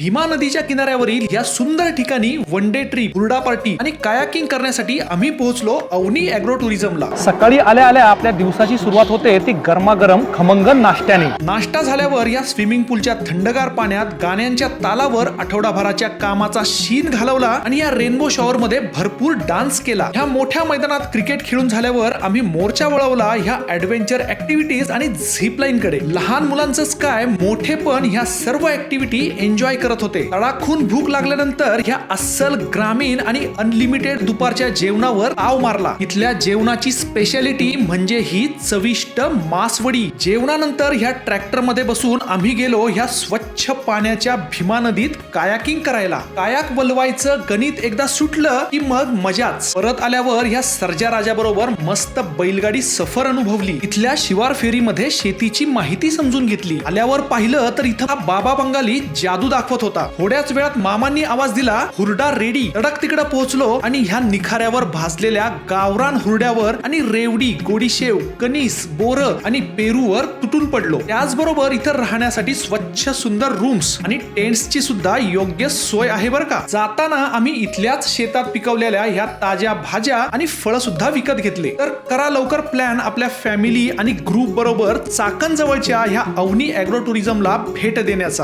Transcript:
भीमा नदीच्या किनाऱ्यावरील या सुंदर ठिकाणी वन डे ट्रिप, हुरडा पार्टी आणि कायाकिंग करण्यासाठी आम्ही पोहोचलो अवनी ॲग्रो टुरिझमला। सकाळी आल्या आल्या आपल्या दिवसाची सुरुवात होते ती गरमागरम खमंग नाश्त्याने। नाश्ता झाल्यावर या स्विमिंग पूलच्या थंडगार पाण्यात गाण्यांच्या तालावर आठवडाभराच्या कामाचा शीन घालवला आणि या रेनबो शॉवर मध्ये भरपूर डान्स केला। ह्या मोठ्या मैदानात क्रिकेट खेळून झाल्यावर आम्ही मोर्चा वळवला ह्या ऍडव्हेंचर ऍक्टिव्हिटीज आणि झिप लाईन कडे। लहान मुलांचंच काय, मोठे पण ह्या सर्व ऍक्टिव्हिटी एन्जॉय करत होते। तडाखून भूक लागल्यानंतर ह्या अस्सल ग्रामीण आणि अनलिमिटेड दुपारच्या जेवणावर ताव मारला। इथल्या जेवणाची स्पेशालिटी म्हणजे ही चविष्ट मासवडी। जेवणानंतर ह्या ट्रॅक्टर मध्ये बसून आम्ही गेलो ह्या स्वच्छ पाण्याच्या भीमा नदीत कायाकिंग करायला। कायाक वलवायचं गणित एकदा सुटलं की मग मजाच। परत आल्यावर ह्या सर्जा राजा बरोबर मस्त बैलगाडी सफर अनुभवली। इथल्या शिवार फेरीमध्ये शेतीची माहिती समजून घेतली। आल्यावर पाहिलं तर इथं बाबा बंगाली जादू दाखवत होता। थोड्याच वेळात मामांनी आवाज दिला, हुरडा रेडी। तडक तिकडे पोहोचलो आणि ह्या निखाऱ्यावर भाजलेल्या गावरान हुरड्यावर आणि रेवडी, गोडीशेव, कणीस, बोर आणि पेरूवर तुटून पडलो। त्याचबरोबर इथं राहण्यासाठी स्वच्छ सुंदर रूम्स आणि टेंट्सची सुद्धा योग्य सोय आहे बरं का। जाताना आम्ही इथल्याच शेतात पिकवलेल्या ह्या ताज्या भाज्या आणि फळं सुद्धा विकत घेतले। तर करा लवकर प्लॅन आपल्या फॅमिली आणि ग्रुप बरोबर चाकण जवळच्या ह्या अवनी ॲग्रो टुरिझमला भेट देण्याचा।